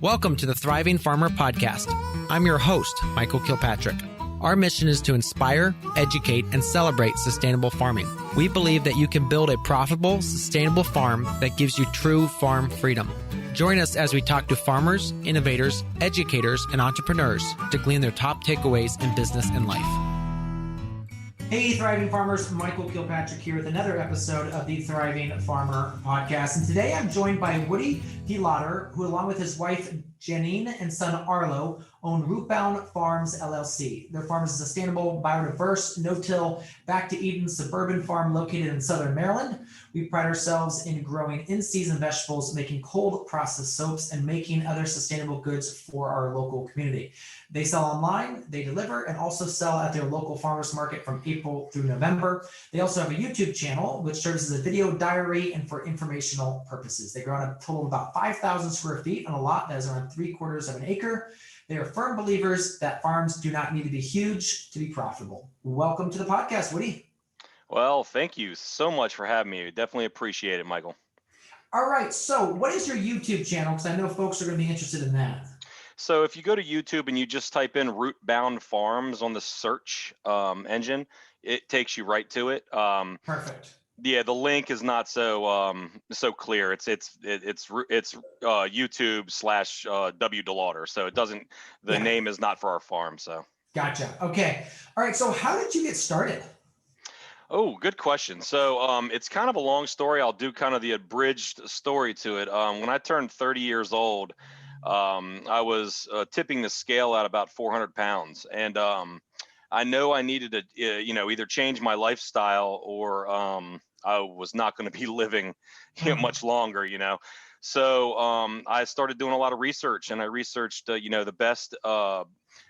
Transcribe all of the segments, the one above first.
Welcome to the Thriving Farmer Podcast. I'm your host, Michael Kilpatrick. Our mission is to inspire, educate, and celebrate sustainable farming. We believe that you can build a profitable, sustainable farm that gives you true farm freedom. Join us as we talk to farmers, innovators, educators, and entrepreneurs to glean their top takeaways in business and life. Hey, Thriving Farmers, Michael Kilpatrick here with another episode of the Thriving Farmer Podcast. And today I'm joined by Woody DeLauder, who along with his wife, Janine, and son, Arlo, own Rootbound Farms, LLC. Their farm is a sustainable, biodiverse, no-till, back-to-Eden suburban farm located in Southern Maryland. We pride ourselves in growing in-season vegetables, making cold-processed soaps, and making other sustainable goods for our local community. They sell online, they deliver, and also sell at their local farmers market from April through November. They also have a YouTube channel, which serves as a video diary and for informational purposes. They grow on a total of about 5,000 square feet on a lot that is around 3/4 of an acre. They are firm believers that farms do not need to be huge to be profitable. Welcome to the podcast, Woody. Well, thank you so much for having me. Definitely appreciate it, Michael. All right. So what is your YouTube channel? Because I know folks are going to be interested in that. So if you go to YouTube and you just type in Rootbound Farms on the search engine, it takes you right to it. Perfect. Yeah, the link is not so clear. It's YouTube / W DeLauder. So it doesn't. The name is not for our farm. So. Gotcha. Okay. All right. So how did you get started? Oh, good question. So it's kind of a long story. I'll do kind of the abridged story to it. When I turned 30 years old, I was tipping the scale at about 400 pounds. And I know I needed to, either change my lifestyle or I was not going to be living much longer, So I started doing a lot of research, and I researched, the best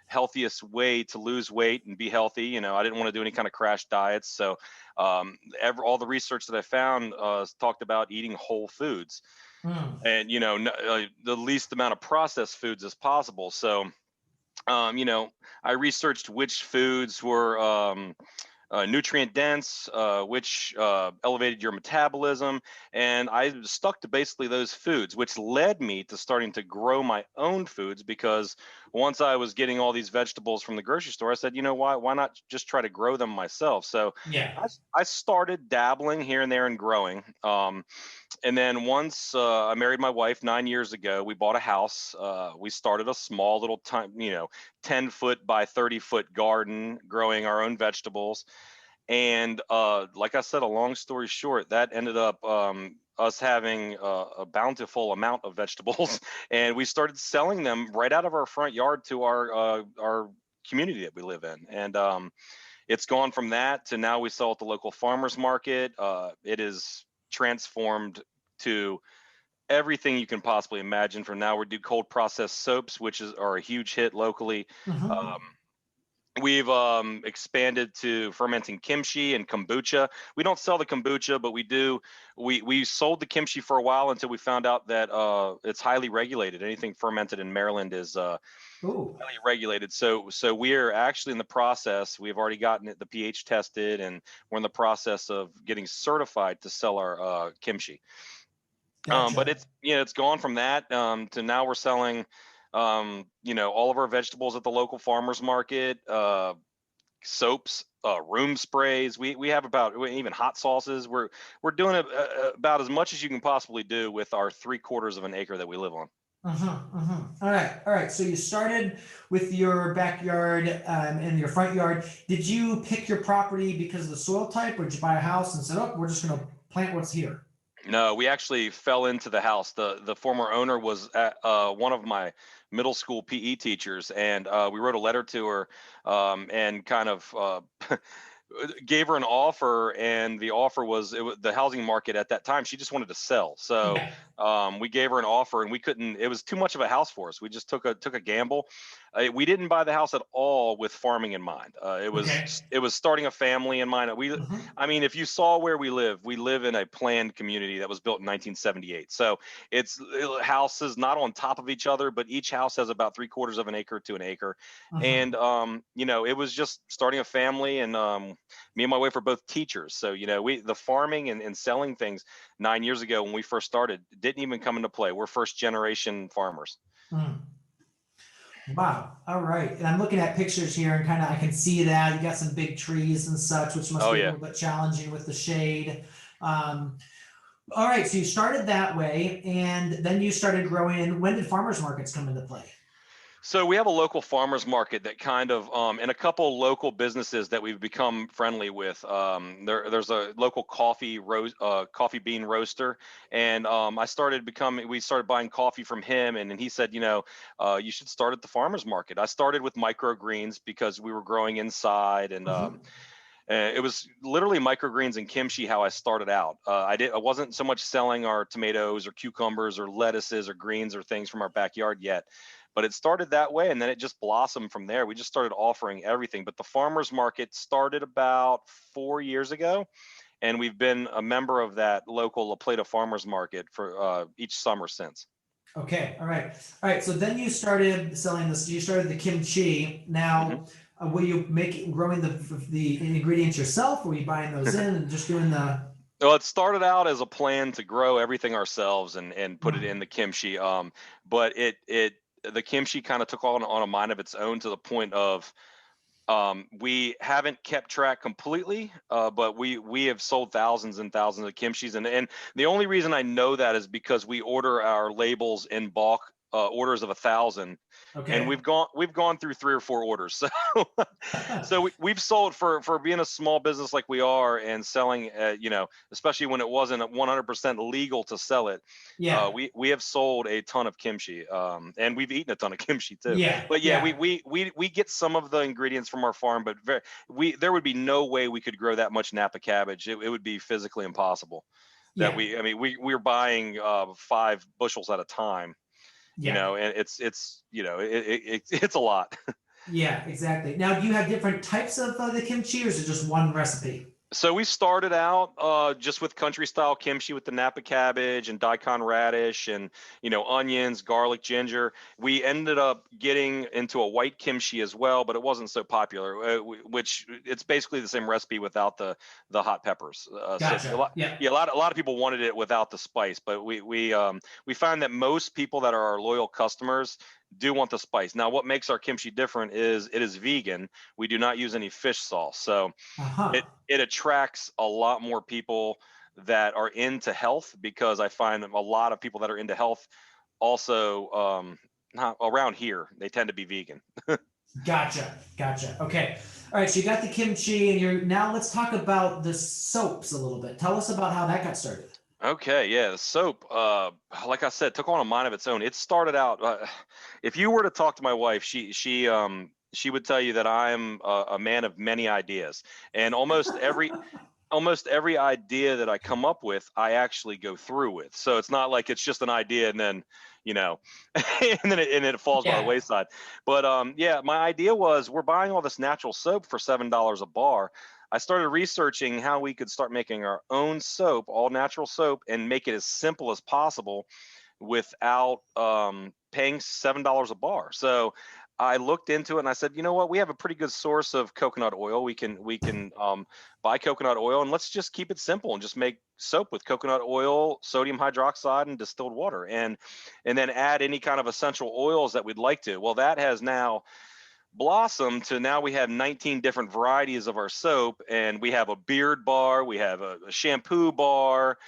healthiest way to lose weight and be healthy. I didn't want to do any kind of crash diets. So all the research that I found talked about eating whole foods and, the least amount of processed foods as possible. So, I researched which foods were nutrient dense, which elevated your metabolism. And I stuck to basically those foods, which led me to starting to grow my own foods, because once I was getting all these vegetables from the grocery store, I said, why not just try to grow them myself? So I started dabbling here and there and growing. And then once I married my wife 9 years ago, we bought a house. We started a small little 10-foot by 30-foot garden, growing our own vegetables. And like I said, a long story short, that ended up us having a bountiful amount of vegetables, and we started selling them right out of our front yard to our community that we live in. And it's gone from that to now we sell at the local farmers market. It is transformed to everything you can possibly imagine. From now, we do cold processed soaps, which are a huge hit locally. We've expanded to fermenting kimchi and kombucha. We don't sell the kombucha, but we sold the kimchi for a while until we found out that it's highly regulated. Anything fermented in Maryland is highly regulated. So we are actually in the process. We've already gotten the pH tested, and we're in the process of getting certified to sell our kimchi. Gotcha. But it's gone from that to now we're selling all of our vegetables at the local farmers market, soaps, room sprays. We have even hot sauces. We're doing about as much as you can possibly do with our 3/4 of an acre that we live on. All right. So you started with your backyard and your front yard. Did you pick your property because of the soil type, or did you buy a house and said, we're just going to plant what's here? No, we actually fell into the house. The former owner was one of my middle school PE teachers, and we wrote a letter to her and kind of gave her an offer, and the offer was the housing market at that time. She just wanted to sell, so we gave her an offer, and we couldn't. It was too much of a house for us. We just took a gamble. We didn't buy the house at all with farming in mind. It was starting a family in mind. I mean, if you saw where we live in a planned community that was built in 1978. So it's houses not on top of each other, but each house has about 3/4 of an acre to an acre. And it was just starting a family, and me and my wife are both teachers. So the farming and selling things 9 years ago when we first started didn't even come into play. We're first generation farmers. Mm. Wow. All right. And I'm looking at pictures here and kind of I can see that you got some big trees and such, which must Oh be a yeah. little bit challenging with the shade. Um, all right. So you started that way and then you started growing. When did farmers markets come into play? So we have a local farmers market that kind of, and a couple local businesses that we've become friendly with. There's a local coffee bean roaster, and we started buying coffee from him, and he said, you should start at the farmers market. I started with microgreens because we were growing inside, and Mhm. it was literally microgreens and kimchi how I started out. I wasn't so much selling our tomatoes or cucumbers or lettuces or greens or things from our backyard yet, but it started that way, and then it just blossomed from there. We just started offering everything. But the farmers market started about 4 years ago, and we've been a member of that local La Plata farmers market for each summer since. Okay, all right. All right, so then you started selling this, you started the kimchi. hmm Now, were you growing the ingredients yourself? Or were you buying those in and just doing the, Well, it started out as a plan to grow everything ourselves and put it mm, in the kimchi. But the kimchi kind of took on a mind of its own to the point of we haven't kept track completely, but we have sold thousands and thousands of kimchis, and the only reason I know that is because we order our labels in bulk, orders of 1,000, and okay. we've gone through 3 or 4 orders. So so we've sold for being a small business like we are and selling, especially when it wasn't 100% legal to sell it. Yeah, We have sold a ton of kimchi, and we've eaten a ton of kimchi too. yeah, But yeah, yeah, we get some of the ingredients from our farm, but there would be no way we could grow that much Napa cabbage. It would be physically impossible. yeah, I mean, we're buying 5 bushels at a time, yeah, and it's a lot. yeah, exactly. Now, do you have different types of the kimchi or is it just one recipe? So we started out just with country style kimchi with the Napa cabbage and daikon radish and onions, garlic, ginger. We ended up getting into a white kimchi as well, but it wasn't so popular. Which it's basically the same recipe without the hot peppers. So a Gotcha. lot, Yeah, yeah, a lot of people wanted it without the spice, but we find that most people that are our loyal customers do want the spice. Now, what makes our kimchi different is it is vegan. We do not use any fish sauce, so uh-huh. it attracts a lot more people that are into health, because I find that a lot of people that are into health also, not around here, they tend to be vegan. Gotcha. Gotcha. Okay. All right. So you got the kimchi, and you're now. Let's talk about the soaps a little bit. Tell us about how that got started. Okay, yeah, the soap, like I said, took on a mind of its own. It started out, if you were to talk to my wife, she would tell you that I'm a man of many ideas, and almost every idea that I come up with, I actually go through with. So it's not like it's just an idea and then, you know, and it falls by the Yeah. wayside. But yeah, my idea was we're buying all this natural soap for $7 a bar. I started researching how we could start making our own soap, all natural soap, and make it as simple as possible without paying $7 a bar. So I looked into it and I said, you know what, we have a pretty good source of coconut oil. We can buy coconut oil, and let's just keep it simple and just make soap with coconut oil, sodium hydroxide, and distilled water, and then add any kind of essential oils that we'd like to. Well, that has now blossomed to now we have 19 different varieties of our soap, and we have a beard bar, we have a shampoo bar,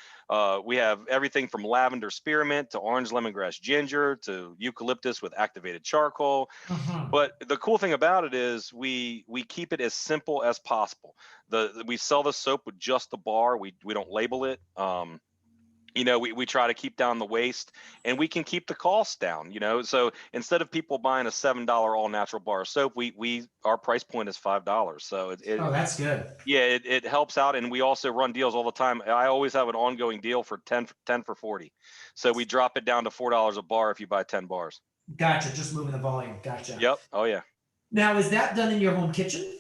we have everything from lavender spearmint to orange lemongrass ginger to eucalyptus with activated charcoal. Uh-huh. But the cool thing about it is we keep it as simple as possible. We sell the soap with just the bar. We don't label it. We try to keep down the waste, and we can keep the costs down. So instead of people buying a $7 all natural bar of soap, we our price point is $5. So Oh, that's good. yeah, it helps out, and we also run deals all the time. I always have an ongoing deal for 10 for 40. So we drop it down to $4 a bar if you buy 10 bars. Gotcha. Just moving the volume. Gotcha. Yep. Oh yeah. Now, is that done in your home kitchen?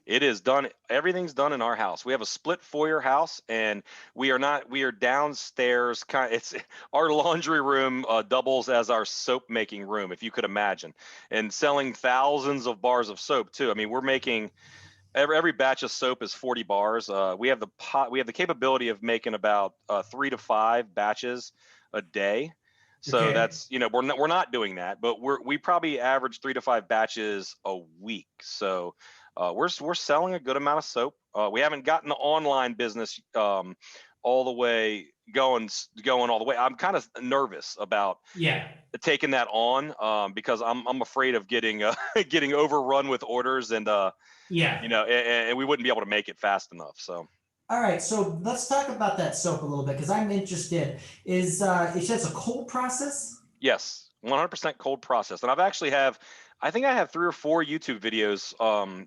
It is done. Everything's done in our house. We have a split foyer house, and we are downstairs. It's our laundry room doubles as our soap making room, if you could imagine, and selling thousands of bars of soap too. I mean, we're making every batch of soap is 40 bars. We have the capability of making about 3 to 5 batches a day. So Okay. that's, we're not doing that, but we probably average 3 to 5 batches a week. So we're selling a good amount of soap. We haven't gotten the online business all the way going all the way. I'm kind of nervous about Yeah. taking that on because I'm afraid of getting getting overrun with orders and Yeah. and we wouldn't be able to make it fast enough. So All right, so let's talk about that soap a little bit because I'm interested. It's just a cold process? yes, 100% cold process. And I think I have 3 or 4 YouTube videos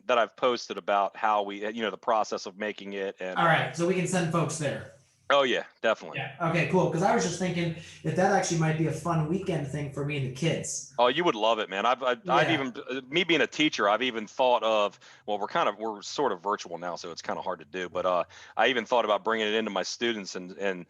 that I've posted about how we, the process of making it. And All right, so we can send folks there. oh yeah, definitely. Yeah. Okay, cool. Because I was just thinking if that actually might be a fun weekend thing for me and the kids. Oh, you would love it, man. I've Yeah. even, me being a teacher, I've even thought of, well, we're sort of virtual now, so it's kind of hard to do. But I even thought about bringing it into my students and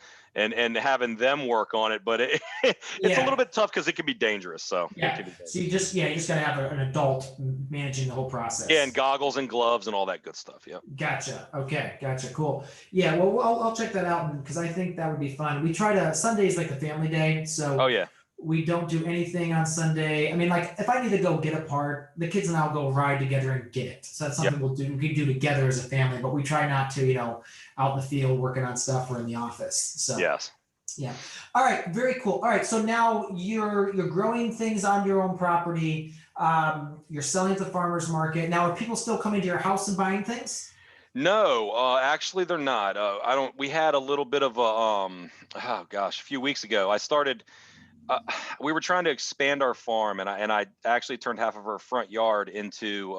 having them work on it. But it's a Yeah. little bit tough because it can be dangerous. So it Yeah. can be dangerous. So you just gotta have an adult managing the whole process. Yeah, and goggles and gloves and all that good stuff. Yeah. Gotcha. Okay. Gotcha. Cool. Yeah. Well, I'll check that out because I think that would be fun. We try to Sunday's like the family day, so Oh yeah. we don't do anything on Sunday. I mean, like if I need to go get a part, the kids and I'll go ride together and get it. So that's something we can do together as a family. But we try not to, out in the field working on stuff or in the office. So Yes. yeah. All right. Very cool. All right. So now you're growing things on your own property. You're selling at the farmers market. Now, are people still coming to your house and buying things? No, actually they're not. I don't. We had a little bit of a oh gosh, a few weeks ago. I started. We were trying to expand our farm, and I actually turned half of our front yard into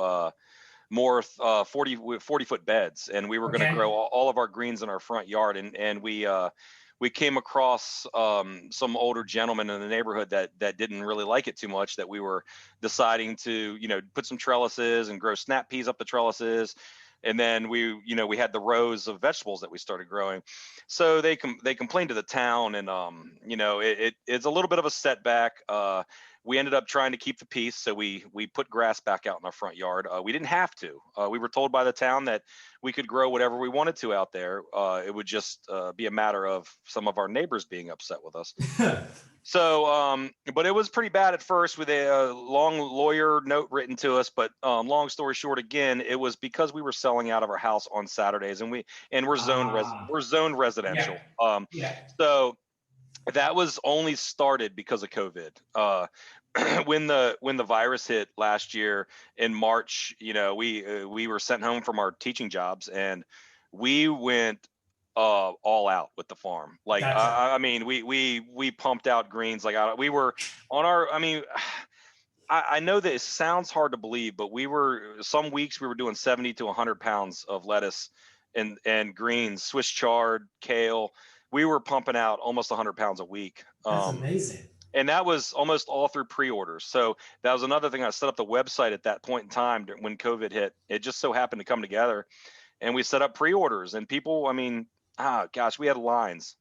more 40-foot beds, and we were going to Okay. grow all of our greens in our front yard, and we came across some older gentlemen in the neighborhood that didn't really like it too much, that we were deciding to put some trellises and grow snap peas up the trellises. And then we had the rows of vegetables that we started growing. So they complained to the town, and it's a little bit of a setback. We ended up trying to keep the peace, so we put grass back out in our front yard. We didn't have to. We were told by the town that we could grow whatever we wanted to out there. It would just be a matter of some of our neighbors being upset with us. So, but it was pretty bad at first with a long lawyer note written to us. But long story short, again, it was because we were selling out of our house on Saturdays, and we're zoned residential. Yeah. Yeah. So that was only started because of COVID. When the virus hit last year in March, we were sent home from our teaching jobs, and we went all out with the farm. Like Gotcha. I mean, we pumped out greens. Like we were on our. I mean, I know that it sounds hard to believe, but some weeks we were doing 70 to 100 pounds of lettuce and greens, Swiss chard, kale. We were pumping out almost 100 pounds a week. That's amazing. And that was almost all through pre-orders. So that was another thing. I set up the website at that point in time when COVID hit. It just so happened to come together, and we set up pre-orders, and people, I mean, gosh, we had lines.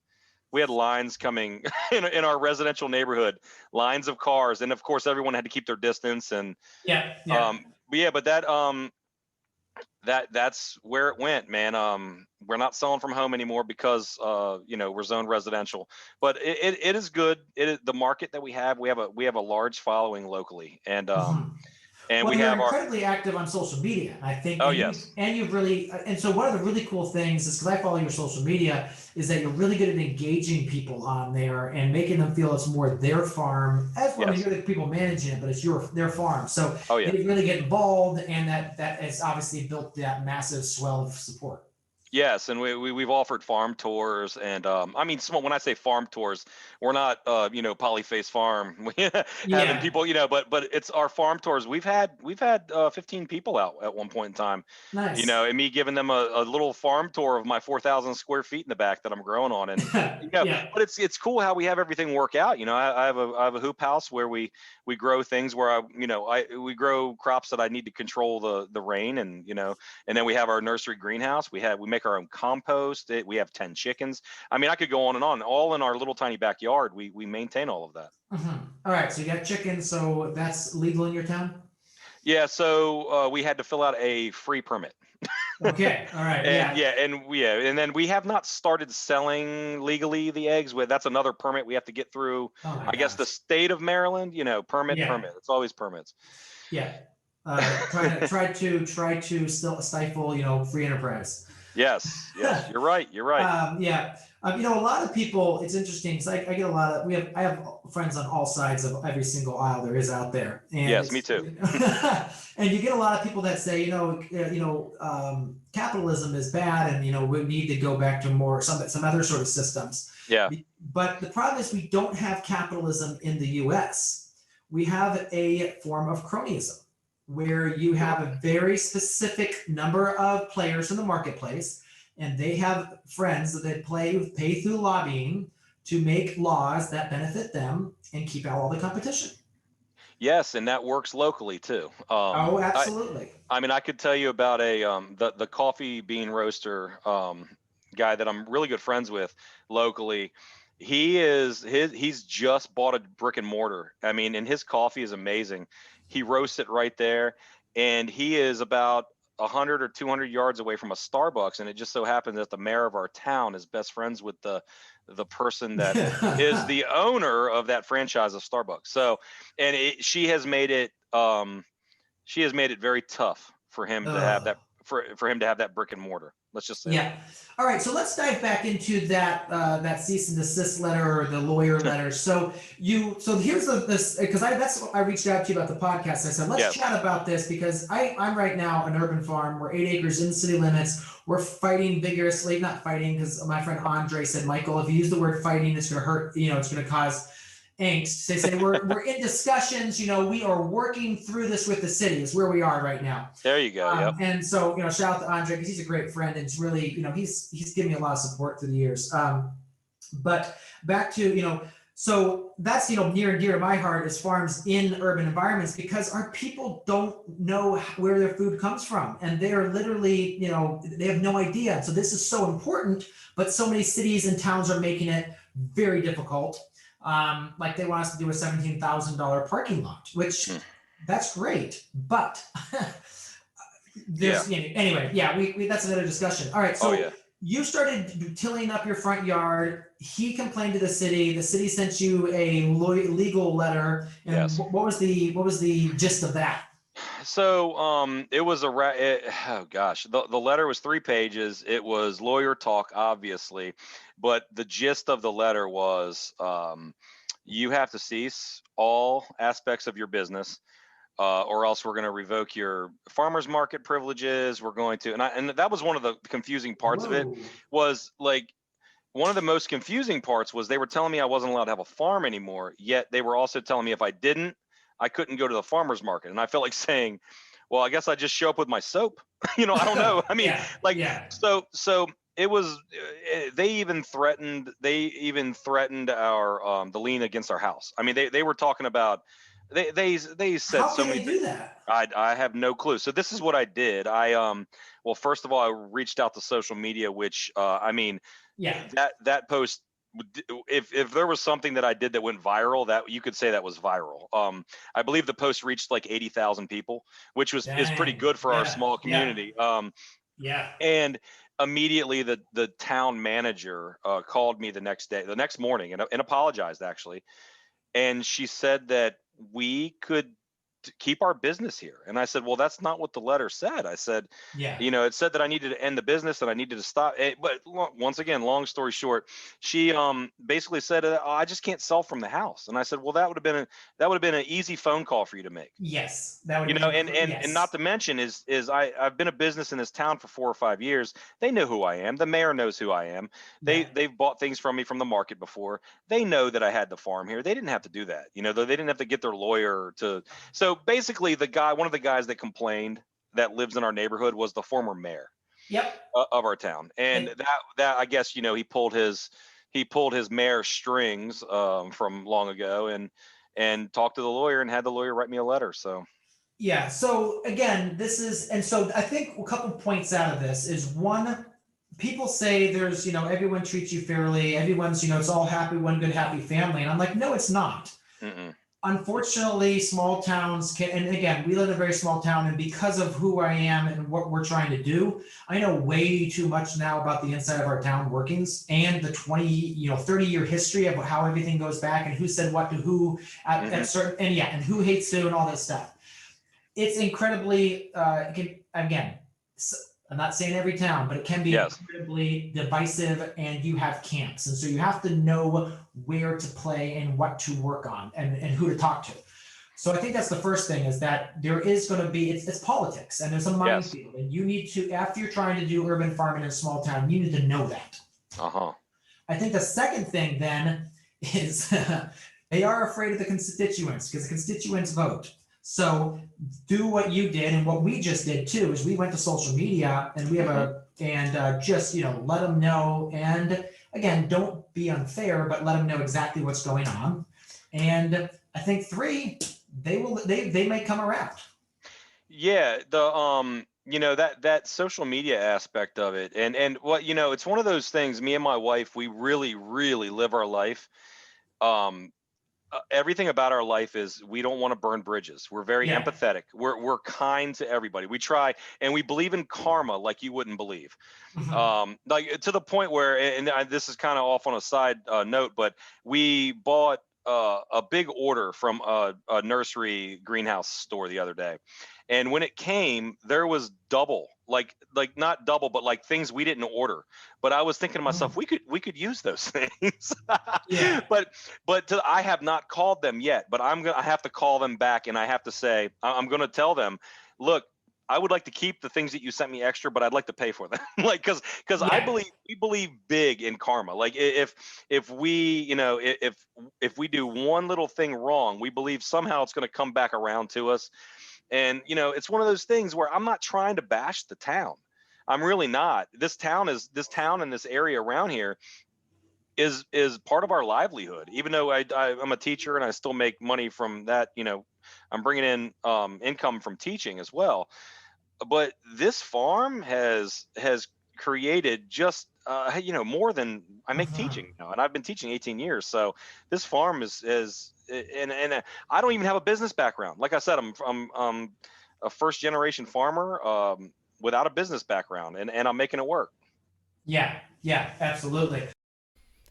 We had lines coming in our residential neighborhood, lines of cars. And of course, everyone had to keep their distance. And Yeah. but that's where it went, man. We're not selling from home anymore because we're zoned residential, but it is good. It is the market that we have. We have a large following locally, and and Well, we you're have our. incredibly active on social media, I think. Oh And yes. you've really, and so one of the really cool things is because I follow your social media, is that you're really good at engaging people on there and making them feel it's more their farm. As well, I mean, Yes. you're the people managing it, but it's their farm. So Oh yeah. they really get involved, and that has obviously built that massive swell of support. Yes, and we've offered farm tours, and I mean, when I say farm tours, we're not Polyface Farm having Yeah, people, but it's our farm tours. We've had 15 people out at one point in time, nice. and me giving them a little farm tour of my 4,000 square feet in the back that I'm growing on, and Yeah. but it's cool how we have everything work out. I have a hoop house where we grow things where we grow crops that I need to control the rain, and and then we have our nursery greenhouse. We make our own compost. We have 10 chickens. I mean, I could go on and on. All in our little tiny backyard. We maintain all of that. All right, so you got chickens, so that's legal in your town? Yeah. So we had to fill out a free permit. Okay. All right. And Yeah. and then we have not started selling legally the eggs. That's another permit we have to get through. Oh my I guess the gosh. state of Maryland, permit. Yeah. It's always permits. Yeah. Try to still stifle, free enterprise. Yes, you're right. You're right. Yeah. A lot of people, it's interesting because I get a lot of, I have friends on all sides of every single aisle there is out there. And Yes, me too. and you get a lot of people that say, capitalism is bad and, we need to go back to more, some other sort of systems. Yeah. But the problem is we don't have capitalism in the US. We have a form of cronyism where you have a very specific number of players in the marketplace, and they have friends that they pay through lobbying to make laws that benefit them and keep out all the competition. Yes, and that works locally too. Oh, absolutely. I mean, I could tell you about the coffee bean roaster guy that I'm really good friends with locally. He's just bought a brick and mortar. I mean, and his coffee is amazing. He roasts it right there, and he is about 100 or 200 yards away from a Starbucks, and it just so happens that the mayor of our town is best friends with the person that is the owner of that franchise of Starbucks. So, and she has made it very tough for him to have that for him to have that brick and mortar. Let's just say. Yeah. All right. So let's dive back into that cease and desist letter or the lawyer letter. So here's this because I reached out to you about the podcast. I said let's chat about this because I'm right now an urban farm. We're 8 acres in the city limits. We're fighting vigorously, not fighting because my friend Andre said, Michael, if you use the word fighting, it's going to hurt. It's going to cause angst. They say we're in discussions. We are working through this with the city. Is where we are right now. There you go. Yep. And so shout out to Andre because he's a great friend and it's really he's given me a lot of support through the years. But back to so that's near and dear to my heart is farms in urban environments because our people don't know where their food comes from and they are literally they have no idea. So this is so important, but so many cities and towns are making it very difficult. Like they want us to do a $17,000 parking lot, which that's great, but there's anyway, we that's another discussion. All right, so you started tilling up your front yard. He complained to the city. The city sent you a legal letter. And what was the gist of that? So it was the letter was 3 pages. It was lawyer talk, obviously, but the gist of the letter was you have to cease all aspects of your business, or else we're going to revoke your farmers market privileges. We're going to, and that was one of the confusing parts of it. Was like one of the most confusing parts was they were telling me I wasn't allowed to have a farm anymore. Yet they were also telling me if I didn't, I couldn't go to the farmer's market. And I felt like saying, well, I guess I just show up with my soap. I don't know. I mean, so it was, they even threatened our, the lien against our house. I mean, they were talking about, they said how so can many they do that? I have no clue. So this is what I did. Well, first of all, I reached out to social media, which, that post, if there was something that I did that went viral, that you could say that was viral. I believe the post reached like 80,000 people, which is pretty good for our small community. And immediately the town manager called me the next morning and apologized actually. And she said that we could keep our business here. And I said, well, that's not what the letter said. I said, it said that I needed to end the business and I needed to stop. But once again, long story short, she basically said, I just can't sell from the house. And I said, well, that would have been an easy phone call for you to make. Yes, that would. And not to mention is I've been a business in this town for 4 or 5 years. They know who I am. The mayor knows who I am. They've bought things from me from the market before. They know that I had the farm here. They didn't have to do that. They didn't have to get their lawyer to. So basically, one of the guys that complained that lives in our neighborhood was the former mayor of our town, and that I guess he pulled his mayor strings from long ago and talked to the lawyer and had the lawyer write me a letter. So so again, so I think a couple points out of this is one. People say there's everyone treats you fairly, everyone's it's all happy, one good happy family, and I'm like, no, it's not. Unfortunately, small towns can, and again, we live in a very small town, and because of who I am and what we're trying to do, I know way too much now about the inside of our town workings and the 30-year history of how everything goes back and who said what to who at certain, and who hates who and all that stuff. It's incredibly, again, I'm not saying every town, but it can be incredibly divisive, and you have camps. And so you have to know where to play and what to work on and who to talk to. So I think that's the first thing, is that there is going to be, it's politics, and there's a minefield, and you need to, after you're trying to do urban farming in a small town, you need to know that. I think the second thing then is they are afraid of the constituents, because the constituents vote. So do what you did, and what we just did too, is we went to social media, and we have just let them know. And again, don't be unfair, but let them know exactly what's going on. And I think 3, they may come around. Yeah, that social media aspect of it, and what it's one of those things. Me and my wife, we really, really live our life. Everything about our life is, we don't want to burn bridges. We're very empathetic. We're kind to everybody. We try, and we believe in karma like you wouldn't believe. Like, to the point where, and this is kind of off on a side note, but we bought a big order from a nursery greenhouse store the other day. And when it came, there was double, like not double, but like things we didn't order. But I was thinking to myself, we could use those things. But I have not called them yet. But I have to call them back, and I have to say, I'm going to tell them, look, I would like to keep the things that you sent me extra, but I'd like to pay for them. Like, because we believe big in karma. Like, if we if we do one little thing wrong, we believe somehow it's going to come back around to us. And it's one of those things where I'm not trying to bash the town. I'm really not. This town and this area around here is part of our livelihood. Even though I'm a teacher and I still make money from that, I'm bringing in income from teaching as well. But this farm has created just more than I make teaching now, and I've been teaching 18 years. So this farm is and I don't even have a business background. Like I said, I'm a first generation farmer without a business background, and I'm making it work. Yeah, absolutely.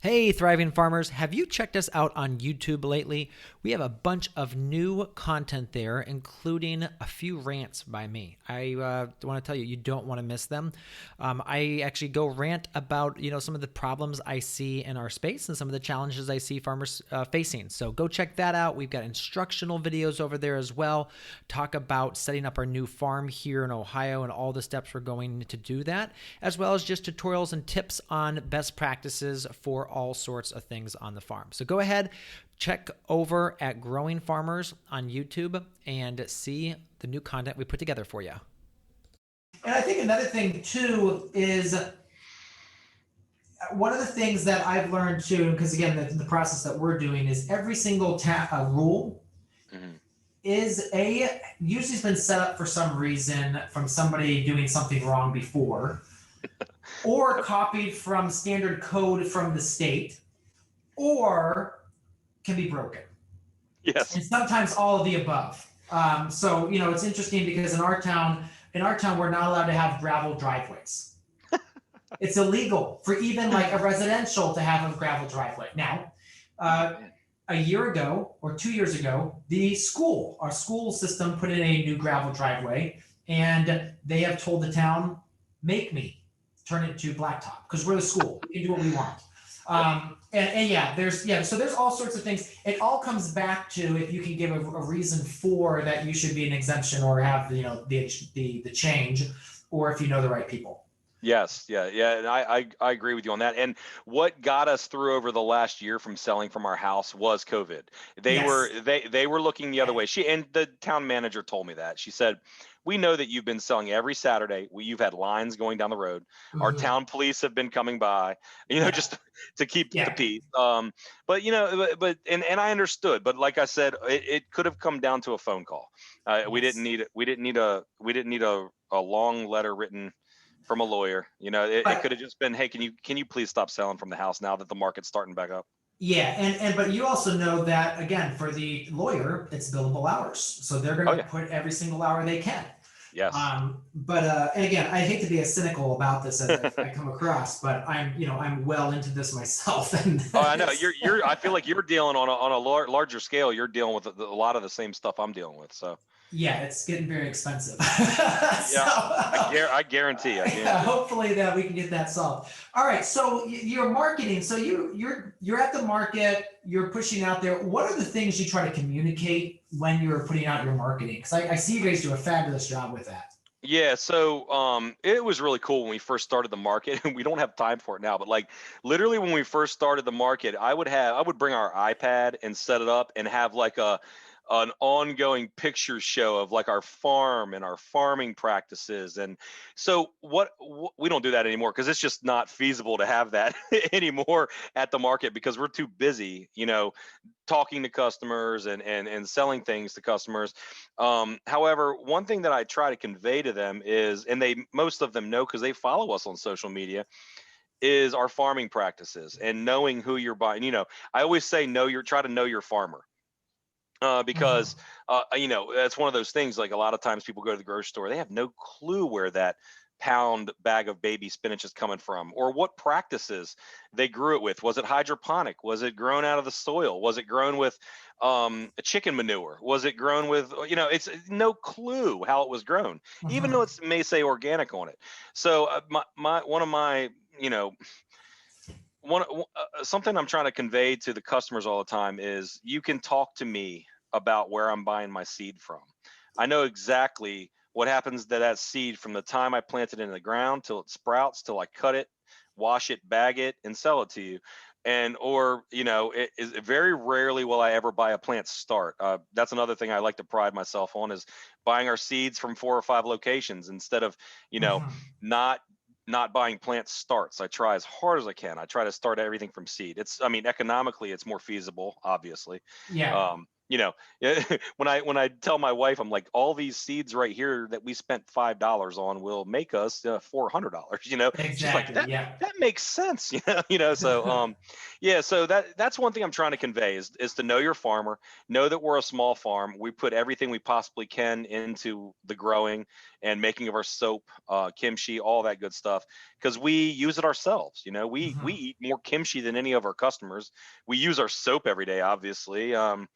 Hey, thriving farmers, have you checked us out on YouTube lately? We have a bunch of new content there, including a few rants by me. I want to tell you, you don't want to miss them. I actually go rant about, some of the problems I see in our space and some of the challenges I see farmers facing. So go check that out. We've got instructional videos over there as well. Talk about setting up our new farm here in Ohio and all the steps we're going to do that, as well as just tutorials and tips on best practices for all sorts of things on the farm. So go ahead, check over at Growing Farmers on YouTube and see the new content we put together for you. And I think another thing too is one of the things that I've learned too, because again, the process that we're doing is every single rule is usually been set up for some reason from somebody doing something wrong before. Or copied from standard code from the state, or can be broken. Yes. And sometimes all of the above. So, it's interesting because in our town, we're not allowed to have gravel driveways. It's illegal for even like a residential to have a gravel driveway. Now, a year ago or 2 years ago, our school system put in a new gravel driveway, and they have told the town, make me turn it to blacktop because we're the school. We can do what we want. So there's all sorts of things. It all comes back to if you can give a reason for that you should be an exemption or have the change, or if you know the right people. Yes, yeah, and I agree with you on that. And what got us through over the last year from selling from our house was COVID. They were looking the other way. The town manager told me that. She said, we know that you've been selling every Saturday. You've had lines going down the road. Our town police have been coming by, just to keep the peace. But I understood. But like I said, it could have come down to a phone call. We didn't need a long letter written from a lawyer. It could have just been, hey, can you please stop selling from the house now that the market's starting back up? Yeah, and but you also know that again for the lawyer, it's billable hours, so they're going Oh to yeah. put every single hour they can. Yes. But and again, I hate to be as cynical about this as I come across, but I'm well into this myself, and Oh, I know you're. I feel like you're dealing on a larger scale. You're dealing with a lot of the same stuff I'm dealing with. So yeah, it's getting very expensive. yeah, So I guarantee. I yeah, guarantee. hopefully that we can get that solved. All right, so your marketing. So you're at the market. You're pushing out there. What are the things you try to communicate when you're putting out your marketing? Because I see you guys do a fabulous job with that. Yeah, so it was really cool when we first started the market, and we don't have time for it now, but like literally when we first started the market, I would bring our iPad and set it up and have like an ongoing picture show of like our farm and our farming practices. And so we don't do that anymore because it's just not feasible to have that anymore at the market because we're too busy, talking to customers and selling things to customers. However, one thing that I try to convey to them is, and most of them know because they follow us on social media, is our farming practices and knowing who you're buying. I always say try to know your farmer. Because Mhm. that's one of those things. Like a lot of times people go to the grocery store, they have no clue where that pound bag of baby spinach is coming from or what practices they grew it with. Was it hydroponic? Was it grown out of the soil? Was it grown with a chicken manure? Was it grown with, it's no clue how it was grown, even though Mhm. it may say organic on it. So one of my, you know, something I'm trying to convey to the customers all the time is you can talk to me about where I'm buying my seed from. I know exactly what happens to that seed from the time I plant it in the ground till it sprouts, till I cut it, wash it, bag it, and sell it to you. And or it is very rarely will I ever buy a plant start. That's another thing I like to pride myself on is buying our seeds from 4 or 5 locations instead of Mhm. not buying plant starts. I try as hard as I can. I try to start everything from seed. I mean, economically, it's more feasible, obviously. Yeah. Um, you know, when I tell my wife, I'm like, all these seeds right here that we spent $5 on will make us $400. She's like, Exactly. that Yeah. that makes sense. So yeah. So that's one thing I'm trying to convey is to know your farmer, know that we're a small farm. We put everything we possibly can into the growing and making of our soap, kimchi, all that good stuff, because we use it ourselves. We Mhm. eat more kimchi than any of our customers. We use our soap every day, obviously, and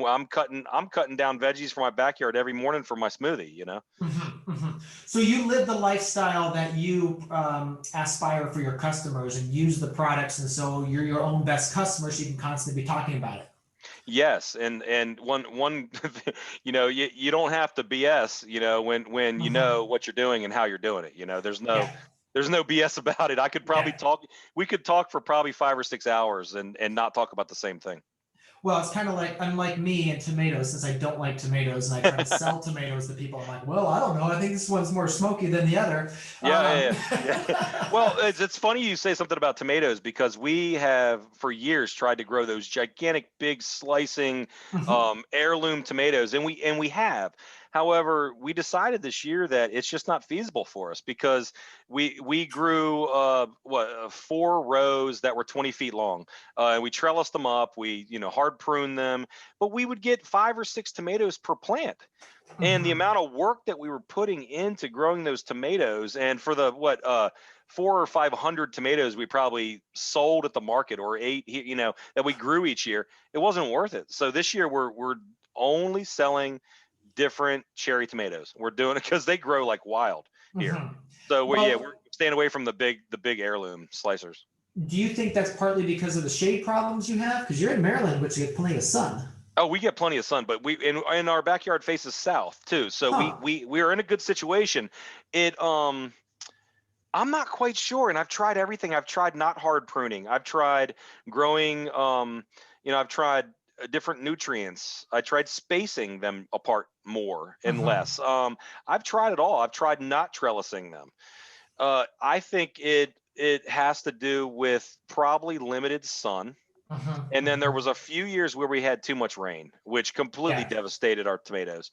I'm cutting down veggies from my backyard every morning for my smoothie. Mhm. Mhm. So you live the lifestyle that you aspire for your customers and use the products, and so you're your own best customer. So you can constantly be talking about it. Yes, and one, you don't have to BS, when you Mhm. know what you're doing and how you're doing it. Yeah. There's no BS about it. I could probably Yeah. talk. We could talk for probably 5 or 6 hours and not talk about the same thing. Well, it's kind of like unlike me and tomatoes, since I don't like tomatoes and I try to sell tomatoes to people. I'm like, well, I don't know. I think this one's more smoky than the other. Yeah, yeah, yeah. Yeah. Well, it's funny you say something about tomatoes because we have for years tried to grow those gigantic, big slicing Mhm. heirloom tomatoes, and we have. However, we decided this year that it's just not feasible for us because we grew 4 rows that were 20 feet long, and we trellised them up. We hard pruned them, but we would get 5 or 6 tomatoes per plant, and the Mhm. amount of work that we were putting into growing those tomatoes, and for the 400 or 500 tomatoes we probably sold at the market or ate, that we grew each year, it wasn't worth it. So this year we're only selling different cherry tomatoes. We're doing it because they grow like wild here. Mhm. So we're Well, staying away from the big heirloom slicers. do you think that's partly because of the shade problems you have? Because you're in Maryland, which you get plenty of sun. Oh, we get plenty of sun, but in our backyard faces south too. So we Huh. we we are in a good situation. It I'm not quite sure, and I've tried everything. I've tried not hard pruning. I've tried growing. I've tried different nutrients. I tried spacing them apart more and Mhm. less. I've tried it all. I've tried not trellising them. I think it has to do with probably limited sun. Mhm. And then there Mhm. was a few years where we had too much rain, which completely Yeah. devastated our tomatoes.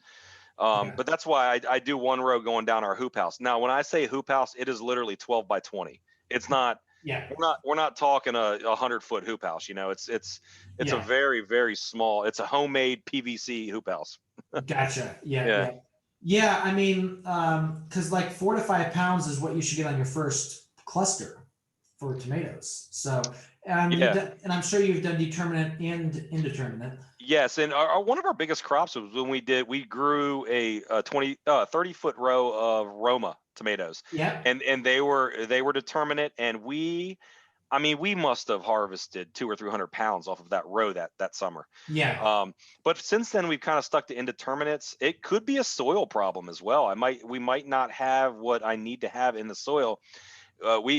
Yeah. But that's why I do 1 row going down our hoop house. Now, when I say hoop house, it is literally 12 by 20. It's not. Yeah. We're not talking a 100-foot hoop house. It's a very, very small. It's a homemade PVC hoop house. Gotcha. Yeah. Yeah. Yeah. Yeah. I mean, because like 4 to 5 pounds is what you should get on your first cluster for tomatoes. So, and I'm sure you've done determinate and indeterminate. Yes, and one of our biggest crops was when we grew a 30-foot row of Roma tomatoes. Yeah. And they were determinate, and we must have harvested 200 or 300 pounds off of that row that summer. Yeah. But since then we've kind of stuck to indeterminates. It could be a soil problem as well. We might not have what I need to have in the soil.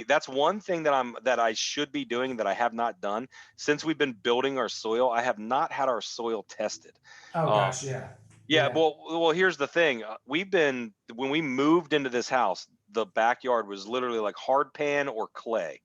That's one thing that I should be doing that I have not done since we've been building our soil. I have not had our soil tested. Oh gosh, Yeah. yeah. Well, here's the thing. When we moved into this house, the backyard was literally like hard pan or clay.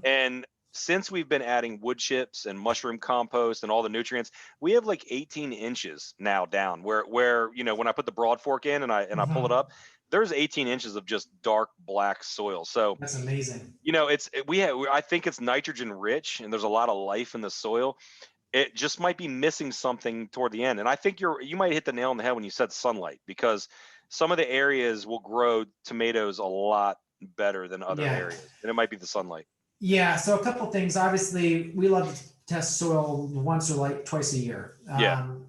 And since we've been adding wood chips and mushroom compost and all the nutrients, we have like 18 inches now down where when I put the broad fork in and I pull it up, there's 18 inches of just dark black soil. So that's amazing. I think it's nitrogen rich and there's a lot of life in the soil. It just might be missing something toward the end. And I think you might hit the nail on the head when you said sunlight, because some of the areas will grow tomatoes a lot better than other areas. And it might be the sunlight. Yeah. So a couple things. Obviously, we love to test soil once or like twice a year.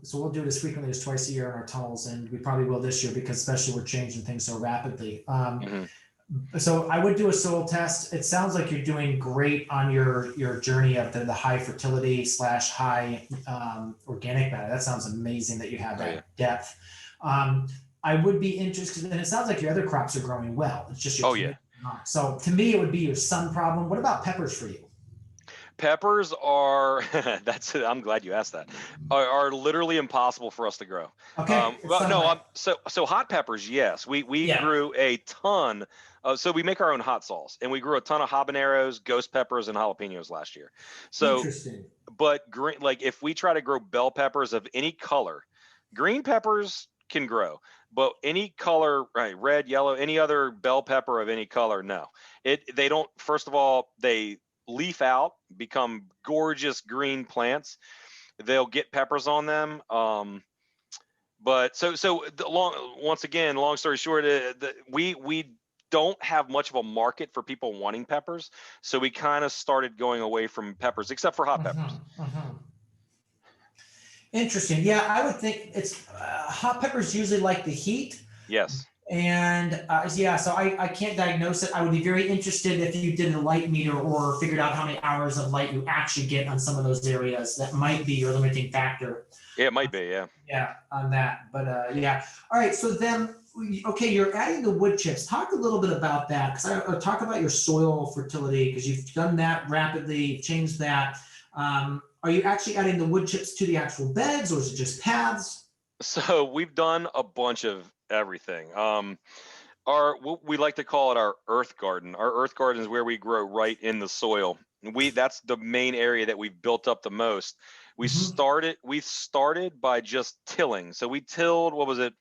So we'll do it as frequently as twice a year in our tunnels, and we probably will this year because especially we're changing things so rapidly. So I would do a soil test. It sounds like you're doing great on your journey of the high fertility / high organic matter. That sounds amazing that you have that depth. I would be interested, and it sounds like your other crops are growing well. It's just your not. So to me, it would be your sun problem. What about peppers for you? Peppers are I'm glad you asked that. Are literally impossible for us to grow. Okay. So hot peppers, yes. We grew a ton. So we make our own hot sauce, and we grew a ton of habaneros, ghost peppers, and jalapenos last year. So interesting. But green, like if we try to grow bell peppers of any color, green peppers can grow, but any color, right, red, yellow, any other bell pepper of any color, no. They don't. First of all, they leaf out, become gorgeous green plants. They'll get peppers on them. But once again, long story short, we don't have much of a market for people wanting peppers, so we kind of started going away from peppers, except for hot peppers. Interesting. Yeah, I would think it's hot peppers usually like the heat. Yes. And so I can't diagnose it. I would be very interested if you did a light meter or figured out how many hours of light you actually get on some of those areas. That might be your limiting factor. Yeah, it might be. Yeah. Yeah, on that. But All right. So then, okay, you're adding the wood chips. Talk a little bit about that, because I talk about your soil fertility, because you've done that rapidly, changed that. Are you actually adding the wood chips to the actual beds, or is it just paths? So we've done a bunch of everything. We like to call it our earth garden. Our earth garden is where we grow right in the soil. That's the main area that we've built up the most. We started by just tilling. So we tilled, what was it?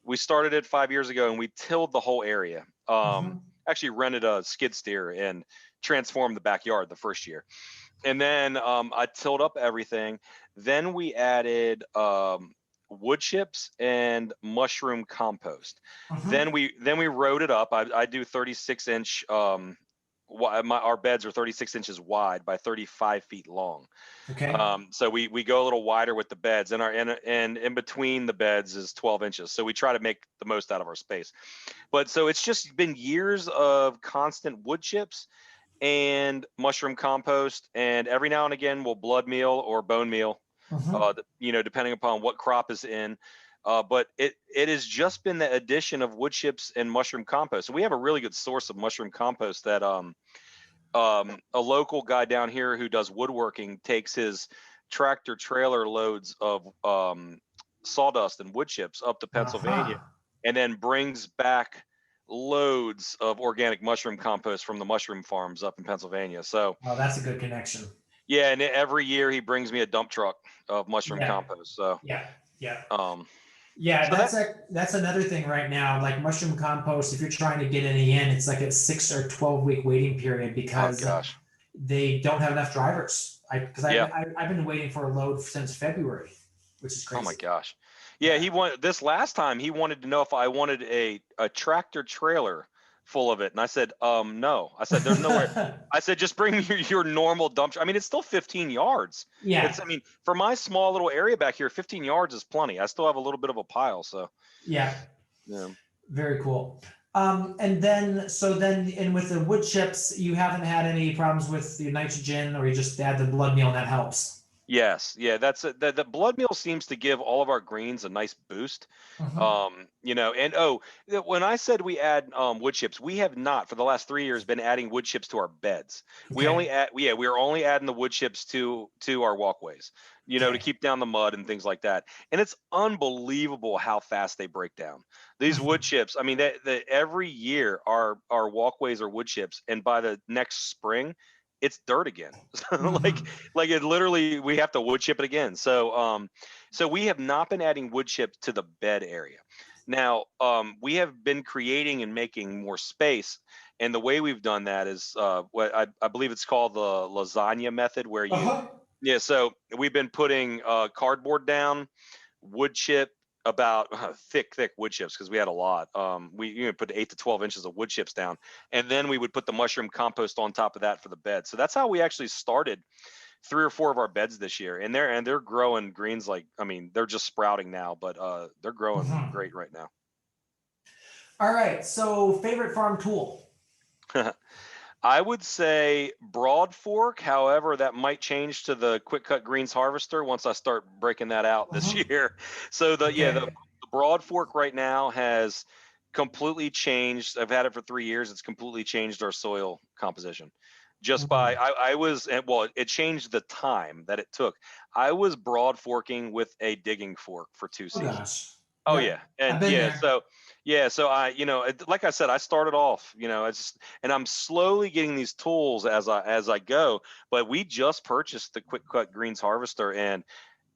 We started it 5 years ago, and we tilled the whole area. Actually rented a skid steer and transformed the backyard the first year. And then I tilled up everything. Then we added wood chips and mushroom compost. Then we rode it up. I do 36-inch. Our beds are 36 inches wide by 35 feet long. Okay. So we go a little wider with the beds, and in between the beds is 12 inches. So we try to make the most out of our space. But so it's just been years of constant wood chips and mushroom compost, and every now and again we'll blood meal or bone meal, depending upon what crop is in. But it has just been the addition of wood chips and mushroom compost. And we have a really good source of mushroom compost that a local guy down here who does woodworking takes his tractor trailer loads of sawdust and wood chips up to Pennsylvania, and then brings back loads of organic mushroom compost from the mushroom farms up in Pennsylvania. So that's a good connection. Yeah, and every year he brings me a dump truck of mushroom compost. So Yeah, So that's another thing right now. Like mushroom compost, if you're trying to get any in, it's like a 6 or 12 week waiting period oh because gosh, they don't have enough drivers. yeah. I've been waiting for a load since February, which is Oh my crazy. gosh. Yeah, Yeah. he wanted this last time. He wanted to know if I wanted a tractor trailer full of it, and I said, no. I said, there's nowhere. I said, just bring me your normal dump truck. I mean, it's still 15 yards. Yeah. I mean, for my small little area back here, 15 yards is plenty. I still have a little bit of a pile, so Yeah. yeah. Very cool. And then with the wood chips, you haven't had any problems with the nitrogen, or you just add the blood meal and that helps. Yes, yeah, that's it. The blood meal seems to give all of our greens a nice boost. Mhm. And when I said we add wood chips, we have not for the last 3 years been adding wood chips to our beds. We Okay. only add, yeah, we are only adding the wood chips to our walkways, to Okay. keep down the mud and things like that. And it's unbelievable how fast they break down. These wood chips, I mean, every year our walkways are wood chips, and by the next spring, it's dirt again. like Mhm. like it literally we have to wood chip it again. So we have not been adding wood chips to the bed area. Now we have been creating and making more space, and the way we've done that is what I believe it's called the lasagna method, where you Uh-huh. yeah. So we've been putting cardboard down, wood chip, about thick wood chips, because we had a lot. We put 8 to 12 inches of wood chips down, and then we would put the mushroom compost on top of that for the bed. So that's how we actually started 3 or 4 of our beds this year, and they're growing greens. Like, I mean, they're just sprouting now, but they're growing Mhm. great right now. All right. So favorite farm tool. I would say broad fork. However, that might change to the quick cut greens harvester once I start breaking that out this Mhm. year. So the Okay. broad fork right now has completely changed. I've had it for 3 years. It's completely changed our soil composition. Just by Mhm. I was well, it changed the time that it took. I was broad forking with a digging fork for 2 Oh seasons. gosh. Oh Yep. yeah, I've and been there. so like I said, I started off, and I'm slowly getting these tools as I go. But we just purchased the quick cut greens harvester, and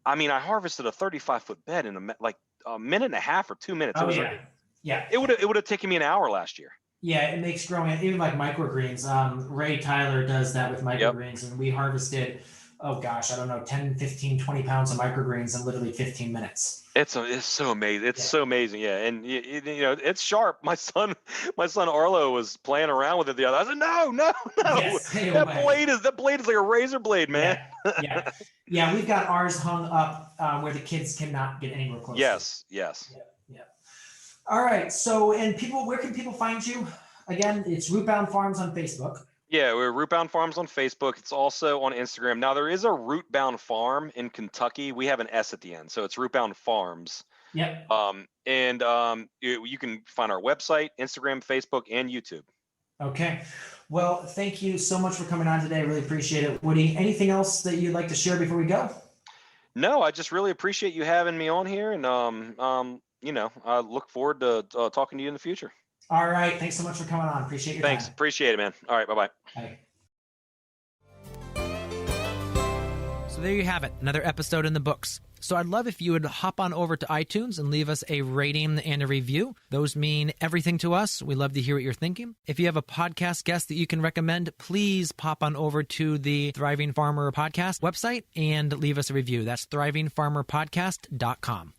I mean, I harvested a 35-foot bed in like a minute and a half or 2 minutes. Oh yeah. Yeah. It would have taken me an hour last year. Yeah, it makes growing even like microgreens. Ray Tyler does that with Yep. microgreens, and we harvested, oh gosh, I don't know, 10, 15, 20 pounds of microgreens in literally 15 minutes. It's so amazing. It's Yeah. so amazing. Yeah, and it's sharp. My son Arlo was playing around with it the other. I said, no, no, no. Yes, stay That away. blade is like a razor blade, man. Yeah, yeah, yeah. We've got ours hung up where the kids cannot get anywhere close to it. Yes, yes. Yeah, yeah. All right. So, and people, where can people find you? Again, it's Rootbound Farms on Facebook. Yeah, we're Rootbound Farms on Facebook. It's also on Instagram. Now there is a Rootbound Farm in Kentucky. We have an S at the end, so it's Rootbound Farms. Yep. You can find our website, Instagram, Facebook, and YouTube. Okay. Well, thank you so much for coming on today. I really appreciate it. Woody, anything else that you'd like to share before we go? No, I just really appreciate you having me on here, and I look forward to talking to you in the future. All right. Thanks so much for coming on. Appreciate your Thanks, time. appreciate it, man. All right, bye-bye. Bye. So there you have it, another episode in the books. So I'd love if you would hop on over to iTunes and leave us a rating and a review. Those mean everything to us. We love to hear what you're thinking. If you have a podcast guest that you can recommend, please pop on over to the Thriving Farmer Podcast website and leave us a review. That's thrivingfarmerpodcast.com.